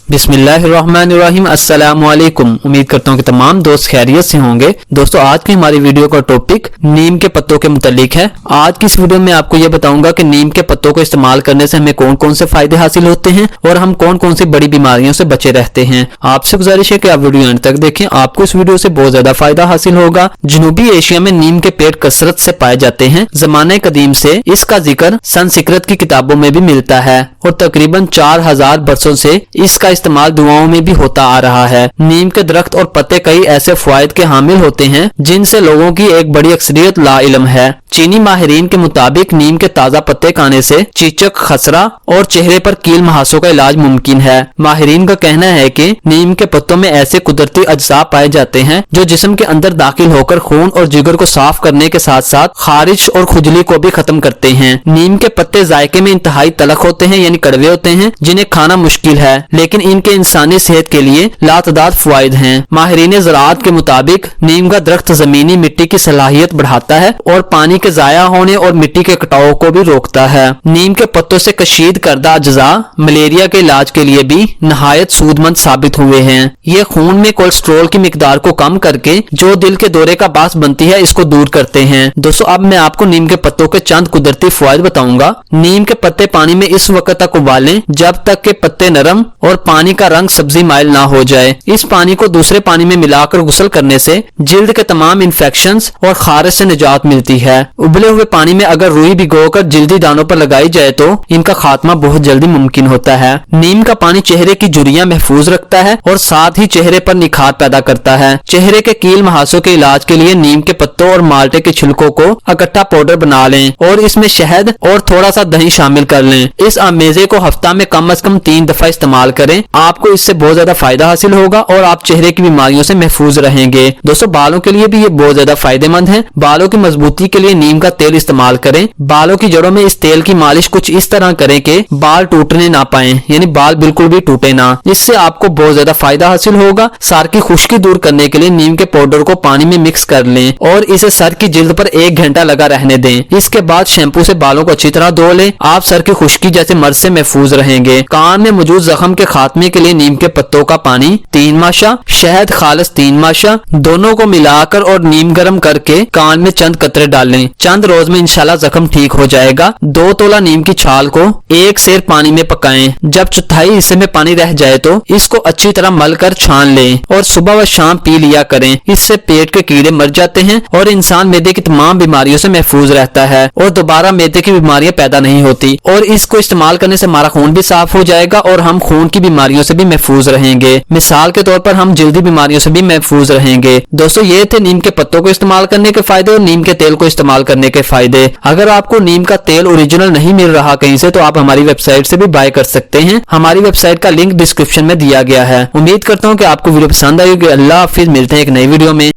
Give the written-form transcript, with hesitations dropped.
बिस्मिल्लाहिर्रहमानिर्रहीम। अस्सलामुअलैकुम। उम्मीद करता हूँ कि तमाम दोस्त खैरियत से होंगे। दोस्तों, आज की हमारी वीडियो का टॉपिक नीम के पत्तों के मुतालिक है। आज की इस वीडियो में आपको ये बताऊंगा कि नीम के पत्तों को इस्तेमाल करने से हमें कौन कौन से फायदे हासिल होते हैं और हम कौन कौन सी बड़ी बीमारियों से बचे रहते हैं। आपसे गुजारिश है कि आप वीडियो अंत तक देखें, आपको इस वीडियो से बहुत ज्यादा फायदा हासिल होगा। जनूबी एशिया में नीम के पेड़ कसरत से पाए जाते हैं। जमाने कदीम से इसका जिक्र संस्कृत की किताबों में भी मिलता है और तकरीबन 4000 बरसों से इसका इस्तेमाल दुआओं में भी होता आ रहा है। नीम के दरख्त और पत्ते कई ऐसे फवायद के हामिल होते हैं जिनसे लोगों की एक बड़ी अक्सरियत लाइल्म है। चीनी माहिरीन के मुताबिक नीम के ताजा पत्ते खाने से चीचक, खसरा और चेहरे पर कील मुहासों का इलाज मुमकिन है। माहिरीन का कहना है कि नीम के पत्तों में ऐसे कुदरती अज्जा पाए जाते हैं जो जिस्म के अंदर दाखिल होकर खून और जिगर को साफ करने के साथ साथ खारिश और खुजली को भी खत्म करते हैं। नीम के पत्ते जायके में इंतहाई तलख होते हैं, यानी कड़वे होते हैं, जिन्हें खाना मुश्किल है, लेकिन इनके इंसानी सेहत के लिए लातदार फवायद हैं। माहिरीन ज़राअत के मुताबिक नीम का दरख्त जमीनी मिट्टी की सलाहियत बढ़ाता है और पानी के जाया होने और मिट्टी के कटाव को भी रोकता है। नीम के पत्तों से कशीद करदा अज्जा मलेरिया के इलाज के लिए भी नहायत सूदमंद साबित हुए हैं। ये खून में कोलेस्ट्रॉल की मिकदार को कम करके जो दिल के दौरे का बास बनती है, इसको दूर करते हैं। दोस्तों, अब मैं आपको नीम के पत्तों के चंद कुदरती फवायद बताऊंगा। नीम के पत्ते पानी में इस वक्त तक उबालें जब तक के पत्ते नरम और पानी का रंग सब्जी माइल ना हो जाए। इस पानी को दूसरे पानी में मिलाकर गुस्ल करने से जिल्द के तमाम इन्फेक्शंस और खारिश से निजात मिलती है। उबले हुए पानी में अगर रुई भिगोकर जिल्दी दानों पर लगाई जाए तो इनका खात्मा बहुत जल्दी मुमकिन होता है। नीम का पानी चेहरे की झुर्रियां महफूज रखता है और साथ ही चेहरे पर निखार पैदा करता है। चेहरे के कील मुहासों के इलाज के लिए नीम के पत्तों और माल्टे के छिलकों को इकट्ठा पाउडर बना लें और इसमें शहद और थोड़ा सा दही शामिल कर लें। इस आमेजे को हफ्ता में कम से कम 3 दफा इस्तेमाल करें। आपको इससे बहुत ज्यादा फायदा हासिल होगा और आप चेहरे की बीमारियों से महफूज रहेंगे। दोस्तों, बालों के लिए भी ये बहुत ज्यादा फायदेमंद है। बालों की मजबूती के लिए नीम का तेल इस्तेमाल करें। बालों की जड़ों में इस तेल की मालिश कुछ इस तरह करें कि बाल टूटने ना पाए, यानी बाल बिल्कुल भी टूटे ना। इससे आपको बहुत ज्यादा फायदा हासिल होगा। सर की खुश्की दूर करने के लिए नीम के पाउडर को पानी में मिक्स कर लें और इसे सर की जिल्द पर 1 घंटा लगा रहने दें। इसके बाद शैम्पू से बालों को अच्छी तरह धो लें। आप सर की खुश्की जैसे मर्ज से महफूज रहेंगे। कान में मौजूद जख्म के खात्मे के लिए नीम के पत्तों का पानी 3 माशा, शहद खालिस 3 माशा, दोनों को मिलाकर और नीम गर्म करके कान में चंद कतरे डालें। चंद रोज में इंशाल्लाह जख्म ठीक हो जाएगा। 2 तोला नीम की छाल को 1 सेर पानी में पकाएं। जब चौथाई हिस्से में पानी रह जाए तो इसको अच्छी तरह मल कर छान लें और सुबह व शाम पी लिया करें। इससे पेट के कीड़े मर जाते हैं और इंसान मैदे की तमाम बीमारियों से महफूज रहता है और दोबारा मैदे की बीमारियां पैदा नहीं होती। और इसको इस्तेमाल करने से हमारा खून भी साफ हो जाएगा और हम खून की बीमारियों से भी महफूज रहेंगे। मिसाल के तौर पर हम जल्दी बीमारियों से भी महफूज रहेंगे। दोस्तों, ये थे नीम के पत्तों को इस्तेमाल करने के फायदे और नीम के तेल को इस्तेमाल करने के फायदे। अगर आपको नीम का तेल ओरिजिनल नहीं मिल रहा कहीं से तो आप हमारी वेबसाइट से भी बाय कर सकते हैं। हमारी वेबसाइट का लिंक डिस्क्रिप्शन में दिया गया है। उम्मीद करता हूँ कि आपको वीडियो पसंद आई होगी। अल्लाह हाफिज, मिलते हैं एक नई वीडियो में।